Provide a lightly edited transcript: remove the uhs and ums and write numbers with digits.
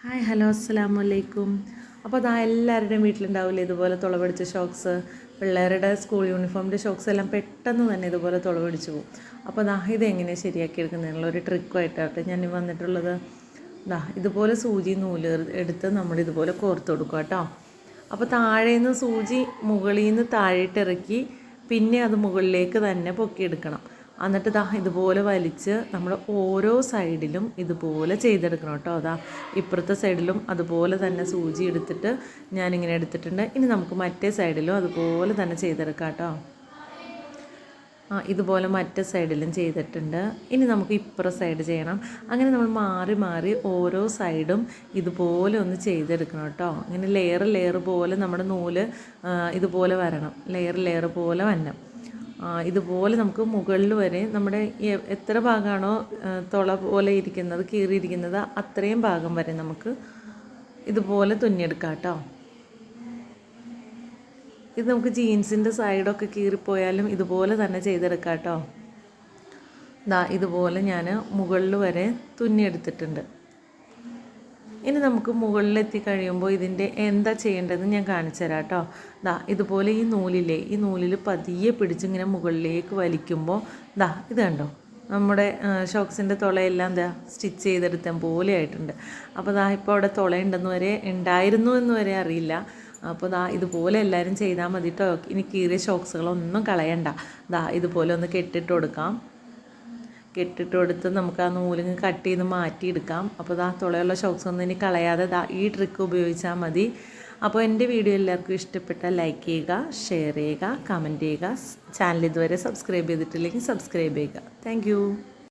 Hi hello അസ്സലാമു അലൈക്കും. അപ്പോൾ അതാ എല്ലാവരുടെയും വീട്ടിലുണ്ടാവില്ലേ ഇതുപോലെ തുളപിടിച്ച ഷോക്സ്. പിള്ളേരുടെ സ്കൂൾ യൂണിഫോമിൻ്റെ ഷോക്സ് എല്ലാം പെട്ടെന്ന് തന്നെ ഇതുപോലെ തുളപിടിച്ച് പോകും. അപ്പോൾ ദാ ഇതെങ്ങനെ ശരിയാക്കി എടുക്കുന്നതിനുള്ളൊരു ട്രിക്കുമായിട്ടാണ് ഞാൻ വന്നിട്ടുള്ളത്. ദാ ഇതുപോലെ സൂചി നൂല് എടുത്ത് നമ്മളിതുപോലെ കോർത്ത് കൊടുക്കുക കേട്ടോ. അപ്പോൾ താഴേന്ന് സൂചി മുകളിൽ നിന്ന് താഴേട്ട് ഇറക്കി പിന്നെ അത് മുകളിലേക്ക് തന്നെ പൊക്കിയെടുക്കണം. എന്നിട്ട് ദാ ഇതുപോലെ വലിച്ച് നമ്മൾ ഓരോ സൈഡിലും ഇതുപോലെ ചെയ്തെടുക്കണം കേട്ടോ. അതാ ഇപ്പുറത്തെ സൈഡിലും അതുപോലെ തന്നെ സൂചി എടുത്തിട്ട് ഞാനിങ്ങനെ എടുത്തിട്ടുണ്ട്. ഇനി നമുക്ക് മറ്റേ സൈഡിലും അതുപോലെ തന്നെ ചെയ്തെടുക്കാം കേട്ടോ. ഇതുപോലെ മറ്റേ സൈഡിലും ചെയ്തിട്ടുണ്ട്. ഇനി നമുക്ക് ഇപ്പുറ സൈഡ് ചെയ്യണം. അങ്ങനെ നമ്മൾ മാറി മാറി ഓരോ സൈഡും ഇതുപോലെ ഒന്ന് ചെയ്തെടുക്കണം കേട്ടോ. ഇങ്ങനെ ലെയർ പോലെ നമ്മുടെ നൂല് ഇതുപോലെ വരണം. ലെയർ പോലെ വരണം. ഇതുപോലെ നമുക്ക് മുകളിൽ വരെ നമ്മുടെ എത്ര ഭാഗമാണോ തുള പോലെ ഇരിക്കുന്നത് കീറിയിരിക്കുന്നത് അത്രയും ഭാഗം വരെ നമുക്ക് ഇതുപോലെ തുന്നിയെടുക്കാം കേട്ടോ. ഇത് നമുക്ക് ജീൻസിൻ്റെ സൈഡൊക്കെ കീറിപ്പോയാലും ഇതുപോലെ തന്നെ ചെയ്തെടുക്കാം കേട്ടോ. ഇതുപോലെ ഞാൻ മുകളിൽ വരെ തുന്നിയെടുത്തിട്ടുണ്ട്. ഇനി നമുക്ക് മുകളിലെത്തി കഴിയുമ്പോൾ ഇതിൻ്റെ എന്താ ചെയ്യേണ്ടതെന്ന് ഞാൻ കാണിച്ചു തരാം കേട്ടോ. ഇതുപോലെ ഈ നൂലിൽ പതിയെ പിടിച്ചിങ്ങനെ മുകളിലേക്ക് വലിക്കുമ്പോൾ ഇത് കണ്ടോ, നമ്മുടെ ഷോക്സിൻ്റെ തുളയെല്ലാം സ്റ്റിച്ച് ചെയ്തെടുത്ത പോലെ ആയിട്ടുണ്ട്. അപ്പോൾ ഇപ്പോൾ അവിടെ ഉണ്ടായിരുന്നു എന്ന് വരെ അറിയില്ല. അപ്പോൾ ഇതുപോലെ എല്ലാവരും ചെയ്താൽ മതി കേട്ടോ. ഇനി കീറിയ ഷോക്സുകളൊന്നും കളയണ്ട. ഇതുപോലെ ഒന്ന് കെട്ടിട്ട് കൊടുക്കാം. കെട്ടിട്ട് കൊടുത്ത് നമുക്ക് ആ നൂലിങ് കട്ട് ചെയ്ത് മാറ്റിയെടുക്കാം. അപ്പോൾ തുളയുള്ള ഷോക്സ് ഒന്നും ഇനി കളയാതെ ഈ ട്രിക്ക് ഉപയോഗിച്ചാൽ മതി. അപ്പോൾ എൻ്റെ വീഡിയോ എല്ലാവർക്കും ഇഷ്ടപ്പെട്ടാൽ ലൈക്ക് ചെയ്യുക, ഷെയർ ചെയ്യുക, കമൻറ്റ് ചെയ്യുക. ചാനൽ ഇതുവരെ സബ്സ്ക്രൈബ് ചെയ്തിട്ടില്ലെങ്കിൽ സബ്സ്ക്രൈബ് ചെയ്യുക. താങ്ക്